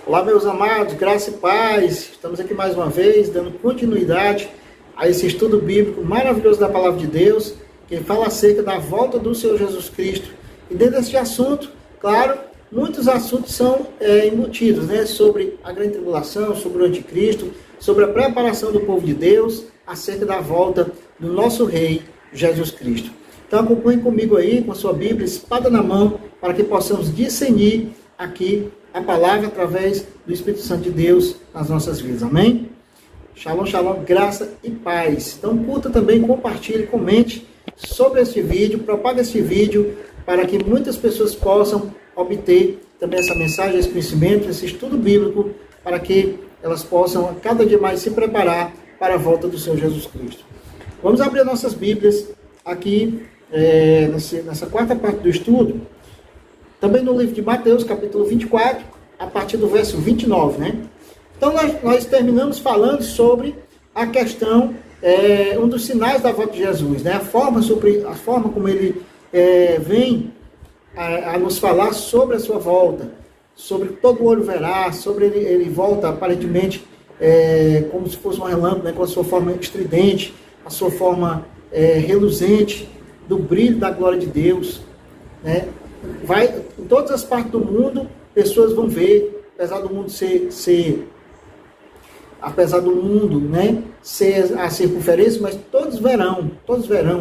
Olá, meus amados, graça e paz. Estamos aqui mais uma vez, dando continuidade a esse estudo bíblico maravilhoso da Palavra de Deus, que fala acerca da volta do Senhor Jesus Cristo. E dentro desse assunto, claro, muitos assuntos são embutidos, né? Sobre a grande tribulação, sobre o anticristo, sobre a preparação do povo de Deus, acerca da volta do nosso Rei, Jesus Cristo. Então acompanhe comigo aí, com a sua Bíblia, espada na mão, para que possamos discernir aqui a palavra através do Espírito Santo de Deus nas nossas vidas. Amém? Shalom, shalom, graça e paz. Então curta também, compartilhe, comente sobre este vídeo, propague este vídeo para que muitas pessoas possam obter também essa mensagem, esse conhecimento, esse estudo bíblico, para que elas possam cada dia mais se preparar para a volta do Senhor Jesus Cristo. Vamos abrir nossas Bíblias aqui nessa quarta parte do estudo, também no livro de Mateus, capítulo 24, a partir do verso 29, né? Então, nós terminamos falando sobre a questão, um dos sinais da volta de Jesus, né? A forma como ele vem a nos falar sobre a sua volta, sobre todo o olho verá, sobre ele volta aparentemente como se fosse um relâmpago, né? Com a sua forma estridente, a sua forma reluzente, do brilho da glória de Deus, né? Em todas as partes do mundo, pessoas vão ver, apesar do mundo né, ser a circunferência, mas todos verão,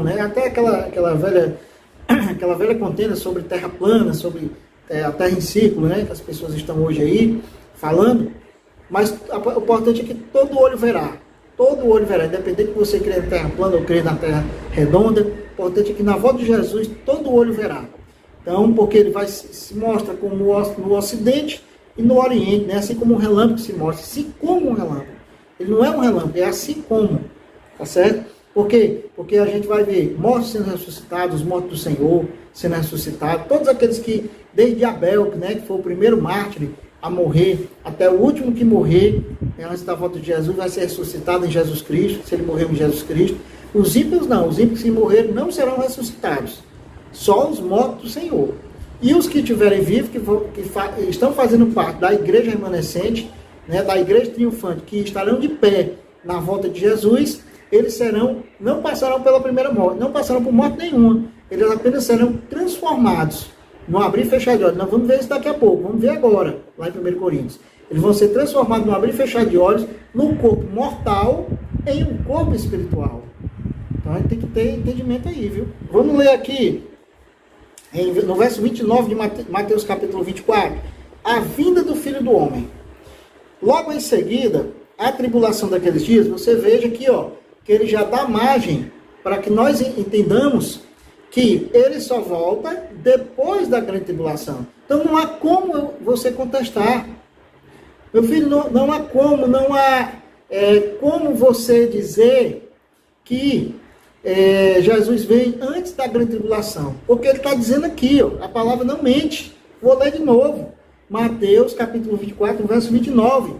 né? Até aquela velha contenda sobre terra plana, sobre a terra em círculo, né, que as pessoas estão hoje aí falando, mas o importante é que todo olho verá, independente de você crer na terra plana ou crer na terra redonda, o importante é que na volta de Jesus todo olho verá. Então, porque ele se mostra como no Ocidente e no Oriente, né? Assim como um relâmpago se mostra, assim como um relâmpago. Ele não é um relâmpago, é assim como, tá certo? Por quê? Porque a gente vai ver mortos sendo ressuscitados, os mortos do Senhor sendo ressuscitados, todos aqueles que, desde Abel, né, que foi o primeiro mártir a morrer, até o último que morrer, antes da volta de Jesus, vai ser ressuscitado em Jesus Cristo, se ele morreu em Jesus Cristo. Os ímpios não, os ímpios que morreram não serão ressuscitados. Só os mortos do Senhor. E os que estiverem vivos, que estão fazendo parte da igreja remanescente, né, da igreja triunfante, que estarão de pé na volta de Jesus, eles não passarão pela primeira morte, não passarão por morte nenhuma. Eles apenas serão transformados no abrir e fechar de olhos. Nós vamos ver isso daqui a pouco, vamos ver agora, lá em 1 Coríntios. Eles vão ser transformados no abrir e fechar de olhos, no corpo mortal, em um corpo espiritual. Então a gente tem que ter entendimento aí, viu? Vamos ler aqui, no verso 29 de Mateus capítulo 24, a vinda do Filho do Homem. Logo em seguida, a tribulação daqueles dias, você veja aqui, ó, que ele já dá margem para que nós entendamos que ele só volta depois da grande tribulação. Então não há como você contestar. Meu filho, não há como você dizer que Jesus vem antes da grande tribulação, porque ele está dizendo aqui, ó, a palavra não mente. Vou ler de novo, Mateus capítulo 24, verso 29,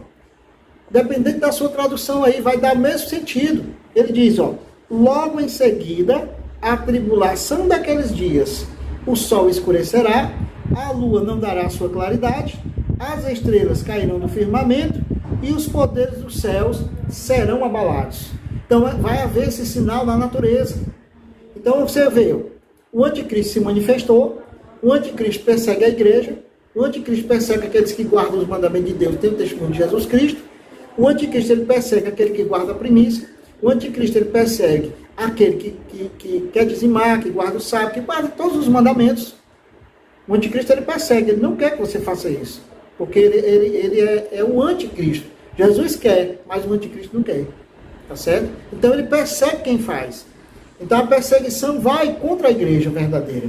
dependendo da sua tradução aí, vai dar o mesmo sentido. Ele diz, ó, logo em seguida, a tribulação daqueles dias, o sol escurecerá, a lua não dará sua claridade, as estrelas cairão do firmamento, e os poderes dos céus serão abalados. Então, vai haver esse sinal na natureza. Então, você vê, o anticristo se manifestou, o anticristo persegue a igreja, o anticristo persegue aqueles que guardam os mandamentos de Deus, tem o testemunho de Jesus Cristo, o anticristo ele persegue aquele que guarda a primícia, o anticristo ele persegue aquele que quer dizimar, que guarda o sábado, que guarda todos os mandamentos. O anticristo ele persegue, ele não quer que você faça isso, porque ele é o anticristo. Jesus quer, mas o anticristo não quer. Tá certo? Então ele persegue quem faz. Então a perseguição vai contra a igreja verdadeira.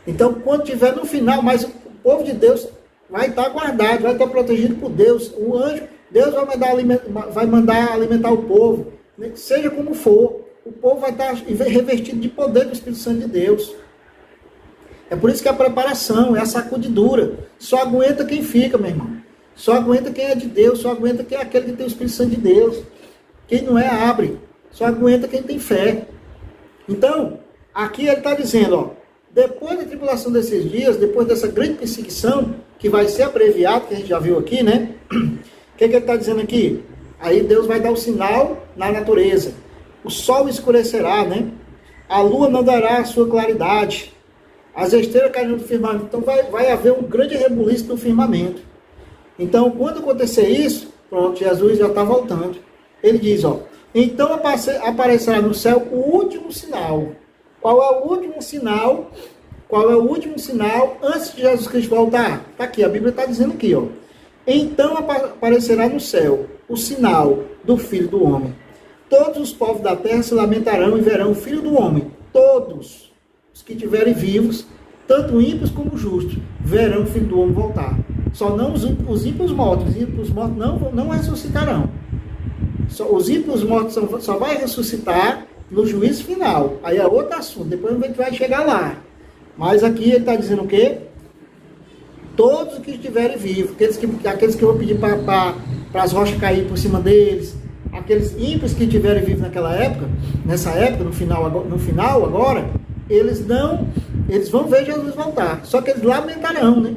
Então quando tiver no final, mas o povo de Deus vai estar guardado, vai estar protegido por Deus. O anjo, Deus vai mandar alimentar o povo, seja como for. O povo vai estar revestido de poder do Espírito Santo de Deus. É por isso que a preparação, é a sacudidura. Só aguenta quem fica, meu irmão. Só aguenta quem é de Deus, só aguenta quem é aquele que tem o Espírito Santo de Deus. Quem não é, abre. Só aguenta quem tem fé. Então, aqui ele está dizendo, ó, depois da tribulação desses dias, depois dessa grande perseguição, que vai ser abreviado, que a gente já viu aqui, né? O que ele está dizendo aqui? Aí Deus vai dar o sinal na natureza. O sol escurecerá, né? A lua não dará a sua claridade. As estrelas cairão do firmamento. Então vai haver um grande rebuliço no firmamento. Então, quando acontecer isso, pronto, Jesus já está voltando. Ele diz, ó, então aparecerá no céu o último sinal. Qual é o último sinal? Qual é o último sinal antes de Jesus Cristo voltar? Está aqui, a Bíblia está dizendo aqui, ó. Então aparecerá no céu o sinal do Filho do Homem. Todos os povos da terra se lamentarão e verão o Filho do Homem. Todos os que estiverem vivos, tanto ímpios como justos, verão o Filho do Homem voltar. Só não os ímpios mortos. Os ímpios mortos não ressuscitarão. Os ímpios mortos só vai ressuscitar no juízo final. Aí é outro assunto. Depois a gente vai chegar lá. Mas aqui ele está dizendo o quê? Todos os que estiverem vivos, aqueles que vão pedir para as rochas cair por cima deles, aqueles ímpios que estiverem vivos nessa época, no final agora, eles vão ver Jesus voltar. Só que eles lamentarão, né?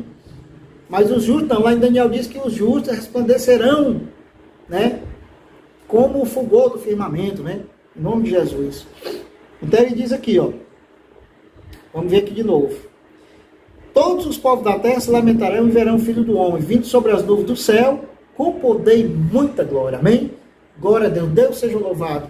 Mas os justos não. Lá em Daniel diz que os justos resplandecerão, né? Como o fulgor do firmamento, né? Em nome de Jesus. Então ele diz aqui, ó. Vamos ver aqui de novo. Todos os povos da terra se lamentarão e verão o Filho do Homem vindo sobre as nuvens do céu, com poder e muita glória. Amém? Glória a Deus. Deus seja louvado.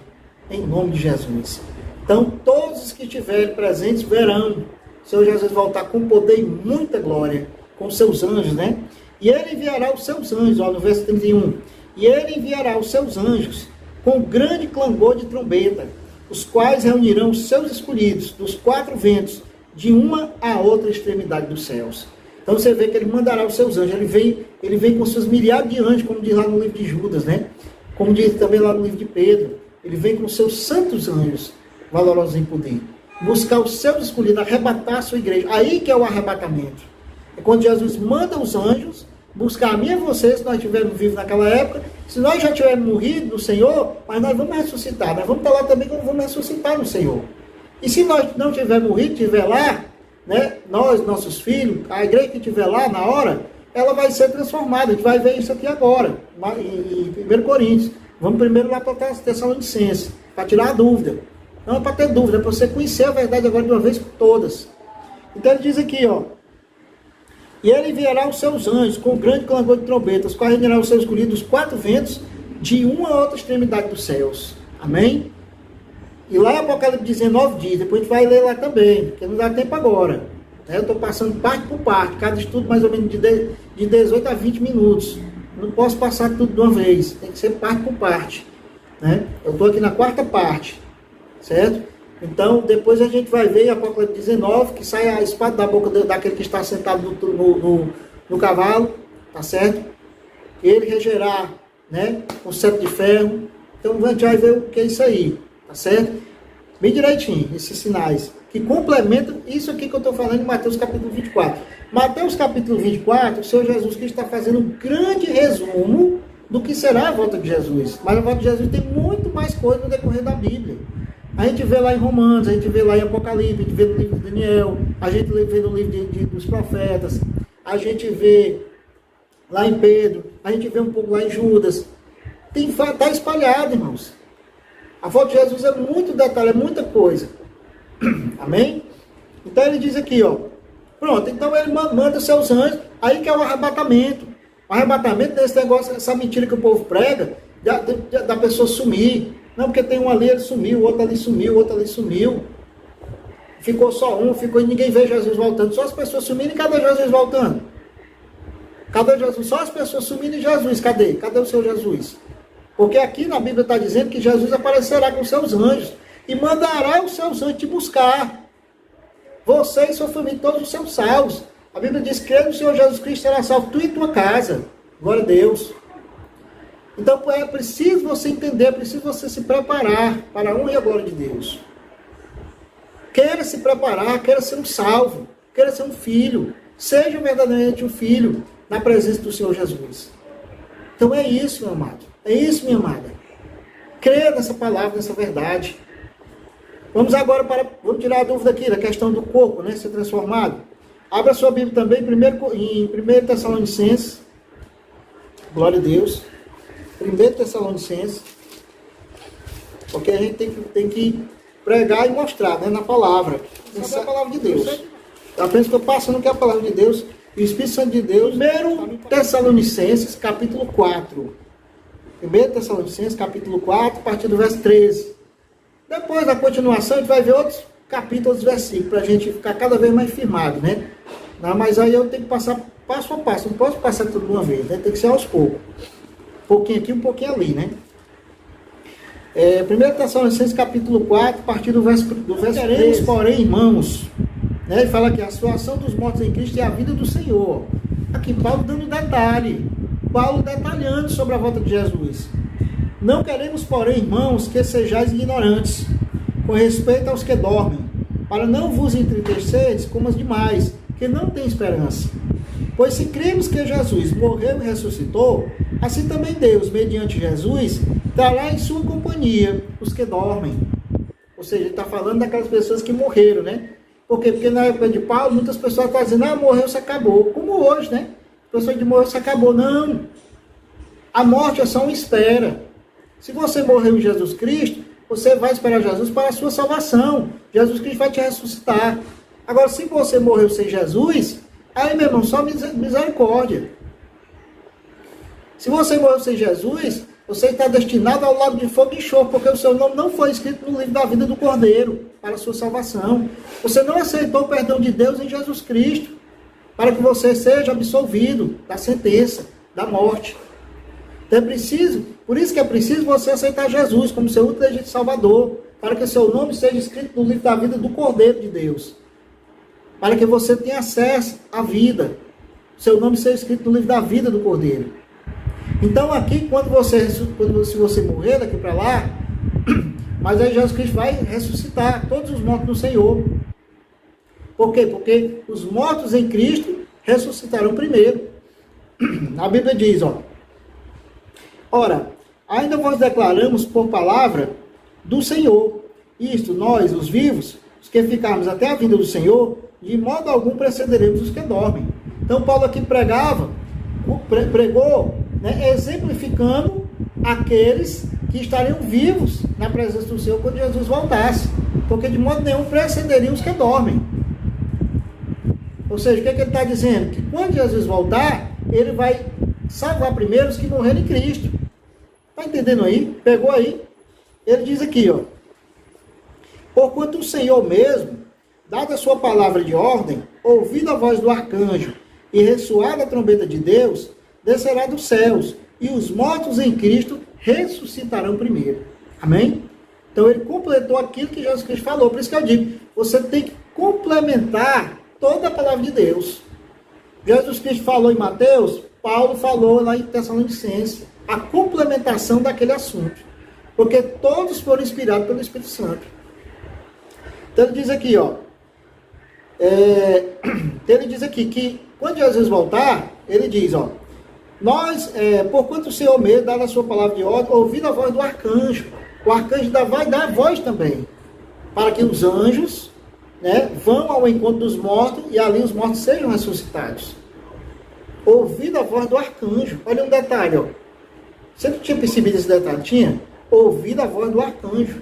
Em nome de Jesus. Então, todos os que estiverem presentes verão o Senhor Jesus voltar com poder e muita glória, com seus anjos, né? E ele enviará os seus anjos, ó, no verso 31. E ele enviará os seus anjos com grande clangor de trombeta, os quais reunirão os seus escolhidos dos quatro ventos, de uma a outra extremidade dos céus. Então você vê que ele mandará os seus anjos. Ele vem com seus milhares de anjos, como diz lá no livro de Judas, né? Como diz também lá no livro de Pedro. Ele vem com seus santos anjos, valorosos em poder, buscar os seus escolhidos, arrebatar a sua igreja. Aí que é o arrebatamento. É quando Jesus manda os anjos buscar a mim e você, se nós estivermos vivos naquela época. Se nós já tivermos morrido no Senhor, mas nós vamos ressuscitar. Nós vamos estar lá também, vamos ressuscitar no Senhor. E se nós não tivermos morrido, estiver lá, né, nós, nossos filhos, a igreja que estiver lá na hora, ela vai ser transformada. A gente vai ver isso aqui agora, em 1 Coríntios. Vamos primeiro lá para Tessalonicenses, para tirar a dúvida. Não é para ter dúvida, é para você conhecer a verdade agora de uma vez por todas. Então ele diz aqui, ó. E ele enviará os seus anjos com grande clangor de trombetas, quais reunirá os seus escolhidos dos quatro ventos, de uma a outra extremidade dos céus. Amém? E lá em Apocalipse 19 diz, depois a gente vai ler lá também, porque não dá tempo agora. Eu estou passando parte por parte, cada estudo mais ou menos de 18 a 20 minutos. Não posso passar tudo de uma vez, tem que ser parte por parte. Né? Eu estou aqui na quarta parte, certo? Então, depois a gente vai ver em Apocalipse 19, que sai a espada da boca daquele que está sentado no cavalo, tá certo? Ele regerá, né, com cetro de ferro. Então, a gente vai ver o que é isso aí, tá certo? Bem direitinho, esses sinais, que complementam isso aqui que eu estou falando em Mateus capítulo 24. Mateus capítulo 24, o Senhor Jesus Cristo está fazendo um grande resumo do que será a volta de Jesus. Mas a volta de Jesus tem muito mais coisa no decorrer da Bíblia. A gente vê lá em Romanos, a gente vê lá em Apocalipse, a gente vê no livro de Daniel, a gente vê no livro dos profetas, a gente vê lá em Pedro, a gente vê um pouco lá em Judas. Está espalhado, irmãos. A volta de Jesus é muito detalhe, é muita coisa. Amém? Então ele diz aqui, ó. Pronto, então ele manda seus anjos, aí que é o arrebatamento. O arrebatamento desse negócio, essa mentira que o povo prega, da pessoa sumir. Não, porque tem um ali, ele sumiu, o outro ali sumiu, o outro ali sumiu. Ficou só um, e ninguém vê Jesus voltando. Só as pessoas sumindo e cadê Jesus voltando? Cadê Jesus? Só as pessoas sumindo e Jesus, cadê? Cadê o seu Jesus? Porque aqui na Bíblia está dizendo que Jesus aparecerá com seus anjos e mandará os seus anjos te buscar. Você e sua família, todos os seus salvos. A Bíblia diz que o Senhor Jesus Cristo será salvo, tu e tua casa. Glória a Deus. Então é preciso você entender, é preciso você se preparar para a honra e a glória de Deus. Queira se preparar, queira ser um salvo, queira ser um filho. Seja verdadeiramente um filho na presença do Senhor Jesus. Então é isso, meu amado. É isso, minha amada. Creia nessa palavra, nessa verdade. Vamos tirar a dúvida aqui da questão do corpo, né, ser transformado. Abra sua Bíblia também, em 1 Tessalonicenses, glória a Deus, 1 Tessalonicenses, porque a gente tem que pregar e mostrar, né, na palavra. Essa é a palavra de Deus. Apenas estou passando que é a palavra de Deus, e o Espírito Santo de Deus. 1 Tessalonicenses, capítulo 4. 1 Tessalonicenses, capítulo 4, a partir do verso 13. Depois, da continuação, a gente vai ver outros capítulos, versículos, para a gente ficar cada vez mais firmado, né? Não, mas aí eu tenho que passar passo a passo, não posso passar tudo de uma vez, né? Tem que ser aos poucos. Um pouquinho aqui, um pouquinho ali, né? 1 Tessalonicenses, capítulo 4, a partir do verso 13. Porém, irmãos, né? Ele fala que a situação dos mortos em Cristo é a vida do Senhor. Aqui, Paulo dando detalhe. Paulo detalhando sobre a volta de Jesus. Não queremos, porém, irmãos, que sejais ignorantes com respeito aos que dormem, para não vos entristecerdes como os demais, que não têm esperança. Pois se cremos que Jesus morreu e ressuscitou, assim também Deus, mediante Jesus, trará em sua companhia os que dormem. Ou seja, ele está falando daquelas pessoas que morreram, né? Por quê? Porque na época de Paulo, muitas pessoas estão dizendo, morreu, se acabou. Como hoje, né? A pessoa de morreu, se acabou. Não. A morte é só uma espera. Se você morreu em Jesus Cristo, você vai esperar Jesus para a sua salvação. Jesus Cristo vai te ressuscitar. Agora, se você morreu sem Jesus, aí, meu irmão, só misericórdia. Se você morreu sem Jesus, você está destinado ao lago de fogo e enxofre, porque o seu nome não foi escrito no livro da vida do Cordeiro para a sua salvação. Você não aceitou o perdão de Deus em Jesus Cristo para que você seja absolvido da sentença, da morte. Então por isso que é preciso você aceitar Jesus como seu único legítimo Salvador, para que seu nome seja escrito no livro da vida do Cordeiro de Deus, para que você tenha acesso à vida, seu nome seja escrito no livro da vida do Cordeiro. Então aqui, se você morrer daqui para lá, mas aí Jesus Cristo vai ressuscitar todos os mortos no Senhor. Por quê? Porque os mortos em Cristo ressuscitarão primeiro. A Bíblia diz, ora, ainda vos declaramos por palavra do Senhor, isto, nós, os vivos, os que ficarmos até a vinda do Senhor, de modo algum precederemos os que dormem. Então Paulo aqui pregou, né, exemplificando aqueles que estariam vivos na presença do Senhor quando Jesus voltasse, porque de modo nenhum precederiam os que dormem. Ou seja, o que ele está dizendo? Que quando Jesus voltar, ele vai salvar primeiro os que morreram em Cristo. Está entendendo aí? Pegou aí? Ele diz aqui, porquanto o Senhor mesmo, dada a sua palavra de ordem, ouvindo a voz do arcanjo e ressoada a trombeta de Deus, descerá dos céus, e os mortos em Cristo ressuscitarão primeiro. Amém? Então ele completou aquilo que Jesus Cristo falou. Por isso que eu digo, você tem que complementar toda a palavra de Deus. Jesus Cristo falou em Mateus, Paulo falou lá em Tessalonicenses, a complementação daquele assunto. Porque todos foram inspirados pelo Espírito Santo. Então ele diz aqui, ele diz aqui que quando Jesus voltar, ele diz, nós, porquanto o Senhor mesmo, dado a sua palavra de ordem, ouvindo a voz do arcanjo, o arcanjo vai dar a voz também, para que os anjos, né, vão ao encontro dos mortos e ali os mortos sejam ressuscitados. Ouvindo a voz do arcanjo. Olha um detalhe, Você não tinha percebido esse detalhe? Tinha? Ouvido a voz do arcanjo.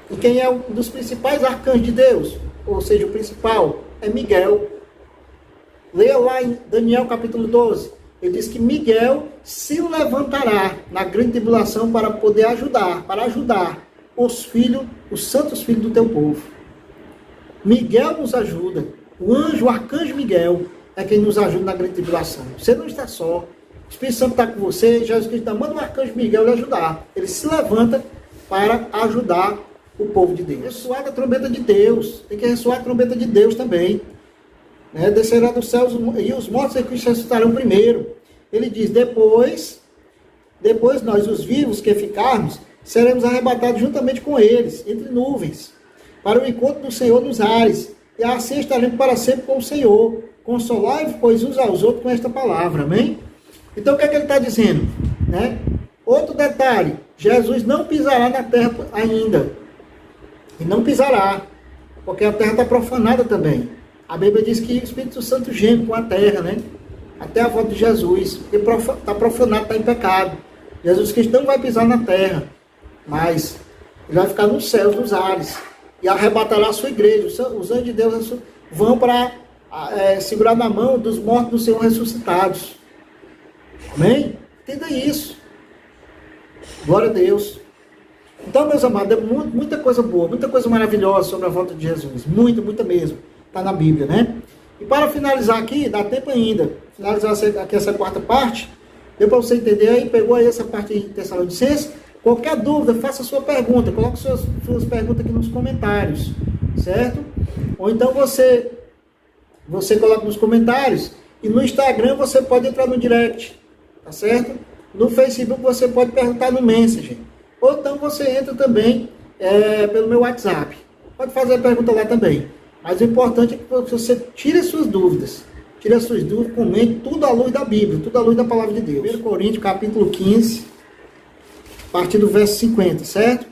E quem é um dos principais arcanjos de Deus? Ou seja, o principal é Miguel. Leia lá em Daniel capítulo 12. Ele diz que Miguel se levantará na grande tribulação para poder ajudar, os santos filhos do teu povo. Miguel nos ajuda. O arcanjo Miguel é quem nos ajuda na grande tribulação. Você não está só. O Espírito Santo está com você. Jesus Cristo está mandando o arcanjo Miguel lhe ajudar. Ele se levanta para ajudar o povo de Deus. Ressoar a trombeta de Deus. Tem que ressoar a trombeta de Deus também. Descerá dos céus e os mortos em Cristo ressuscitarão primeiro. Ele diz, depois nós, os vivos que ficarmos, seremos arrebatados juntamente com eles, entre nuvens, para o encontro do Senhor nos ares, e assim estaremos para sempre com o Senhor. Consolai-vos, pois, uns aos outros com esta palavra. Amém? Então, o que é que ele está dizendo? Outro detalhe, Jesus não pisará na terra ainda. E não pisará, porque a terra está profanada também. A Bíblia diz que o Espírito Santo geme com a terra, né? Até a volta de Jesus, porque está profanado, está em pecado. Jesus Cristo não vai pisar na terra, mas ele vai ficar nos céus, nos ares, e arrebatará a sua igreja. Os anjos de Deus vão para segurar na mão dos mortos do Senhor ressuscitados. Amém? Entenda isso. Glória a Deus. Então, meus amados, é muita coisa boa, muita coisa maravilhosa sobre a volta de Jesus. Muita mesmo. Está na Bíblia, né? E para finalizar aqui, dá tempo ainda. Finalizar aqui essa quarta parte. Deu para você entender aí? Pegou aí essa parte de Tessalonicenses? Qualquer dúvida, faça a sua pergunta. Coloque suas perguntas aqui nos comentários. Certo? Ou então você coloca nos comentários. E no Instagram você pode entrar no direct. Tá certo? No Facebook você pode perguntar no Messenger. Ou então você entra também pelo meu WhatsApp. Pode fazer a pergunta lá também. Mas o importante é que você tire as suas dúvidas. Tire as suas dúvidas, comente tudo à luz da Bíblia, tudo à luz da palavra de Deus. 1 Coríntios, capítulo 15, a partir do verso 50, certo?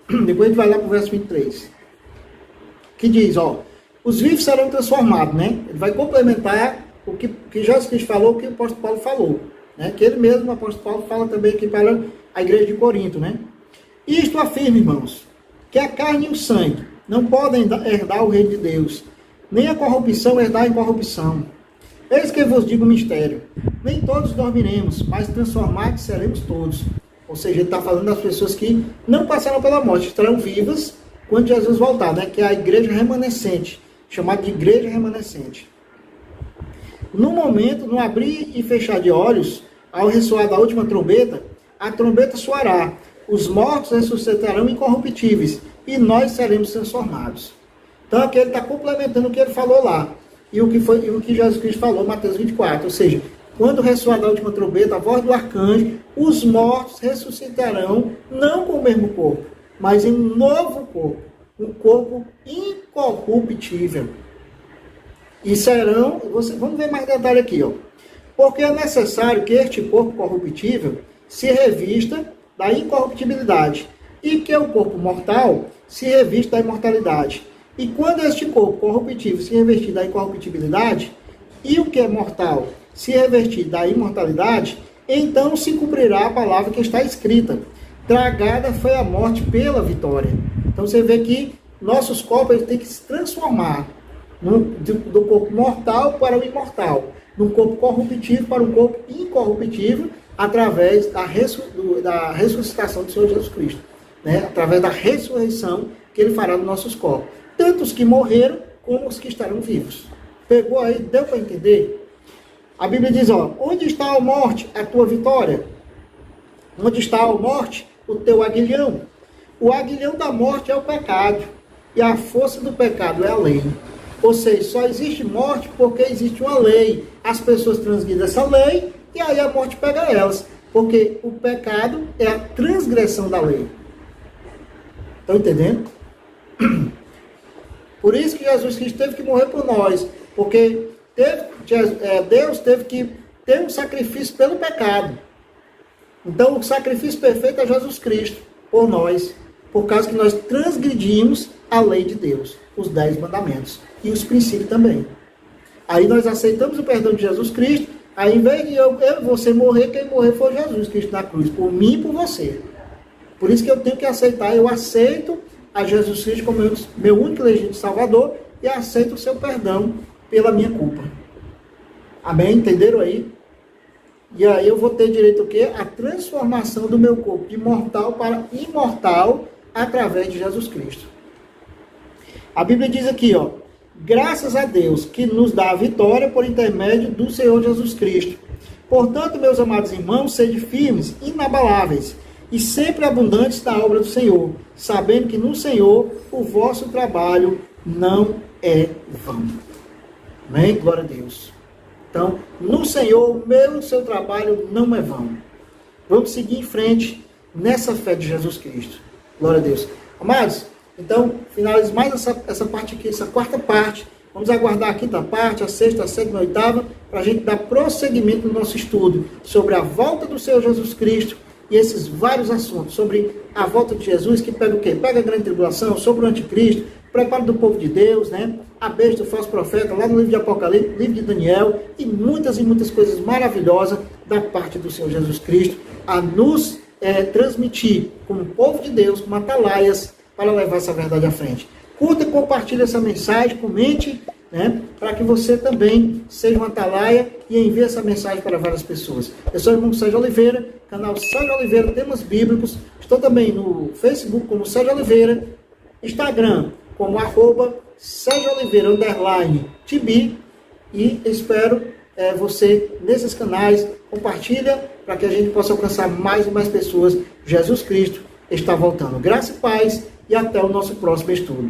Depois a gente vai lá para o verso 23. Que diz, os vivos serão transformados, né? Ele vai complementar o que Jesus Cristo falou, o que o apóstolo Paulo falou. Né? Que ele mesmo, o apóstolo Paulo, fala também aqui para a igreja de Corinto, né? Isto afirma, irmãos, que a carne e o sangue não podem herdar o reino de Deus, nem a corrupção herdar a incorrupção. Eis que vos digo o mistério. Nem todos dormiremos, mas transformados seremos todos. Ou seja, ele está falando das pessoas que não passaram pela morte, estarão vivas quando Jesus voltar, né? Que é a igreja remanescente, chamada de igreja remanescente. No momento, no abrir e fechar de olhos, ao ressoar da última trombeta, a trombeta soará, os mortos ressuscitarão incorruptíveis, e nós seremos transformados. Então aqui ele está complementando o que ele falou lá, e o que Jesus Cristo falou, Mateus 24, ou seja, quando ressoar da última trombeta, a voz do arcanjo, os mortos ressuscitarão, não com o mesmo corpo, mas em um novo corpo, um corpo incorruptível. E serão, vamos ver mais detalhe aqui, porque é necessário que este corpo corruptível se revista da incorruptibilidade, e que o corpo mortal se revista da imortalidade. E quando este corpo corruptível se revestir da incorruptibilidade, e o que é mortal se revestir da imortalidade, então se cumprirá a palavra que está escrita: tragada foi a morte pela vitória. Então você vê que nossos corpos têm que se transformar do corpo mortal para o imortal, do corpo corruptível para um corpo incorruptível, através da ressuscitação do Senhor Jesus Cristo, né? Através da ressurreição que ele fará nos nossos corpos, tanto os que morreram como os que estarão vivos. Pegou aí? Deu para entender? A Bíblia diz, onde está a morte, a tua vitória? Onde está a morte, o teu aguilhão? O aguilhão da morte é o pecado, e a força do pecado é a lei. Ou seja, só existe morte porque existe uma lei. As pessoas transgridem essa lei, e aí a morte pega elas, porque o pecado é a transgressão da lei. Estão entendendo? Por isso que Jesus Cristo teve que morrer por nós, porque Deus teve que ter um sacrifício pelo pecado. Então o sacrifício perfeito é Jesus Cristo por nós, por causa que nós transgredimos a lei de Deus, os 10 mandamentos e os princípios também. Aí nós aceitamos o perdão de Jesus Cristo. Aí, em vez de eu e você morrer, quem morrer foi Jesus Cristo na cruz, por mim e por você. Por isso que eu tenho que aceitar, eu aceito a Jesus Cristo como meu único e legítimo Salvador, e aceito o seu perdão pela minha culpa. Amém? Entenderam aí? E aí eu vou ter direito ao quê? A transformação do meu corpo de mortal para imortal através de Jesus Cristo. A Bíblia diz aqui, graças a Deus que nos dá a vitória por intermédio do Senhor Jesus Cristo. Portanto, meus amados irmãos, sede firmes, inabaláveis e sempre abundantes na obra do Senhor, sabendo que no Senhor o vosso trabalho não é vão. Amém? Glória a Deus. Então, no Senhor, o meu e o seu trabalho não é vão. Vamos seguir em frente nessa fé de Jesus Cristo. Glória a Deus. Amados, então, finalizo mais essa parte aqui, essa quarta parte. Vamos aguardar a quinta parte, a sexta, a sétima, a oitava, para a gente dar prosseguimento no nosso estudo sobre a volta do Senhor Jesus Cristo e esses vários assuntos sobre a volta de Jesus, que pega o quê? Pega a grande tribulação, sobre o anticristo, preparo do povo de Deus, né? A besta do falso profeta, lá no livro de Apocalipse, livro de Daniel, e muitas coisas maravilhosas da parte do Senhor Jesus Cristo, a nos transmitir como povo de Deus, como atalaias, para levar essa verdade à frente. Curta e compartilhe essa mensagem, comente, né, para que você também seja uma atalaia e envie essa mensagem para várias pessoas. Eu sou o irmão Sérgio Oliveira, canal Sérgio Oliveira, temas bíblicos. Estou também no Facebook como Sérgio Oliveira, Instagram como @Sérgio Oliveira _TB, e espero você nesses canais. Compartilha para que a gente possa alcançar mais e mais pessoas. Jesus Cristo está voltando. Graça e paz, e até o nosso próximo estudo.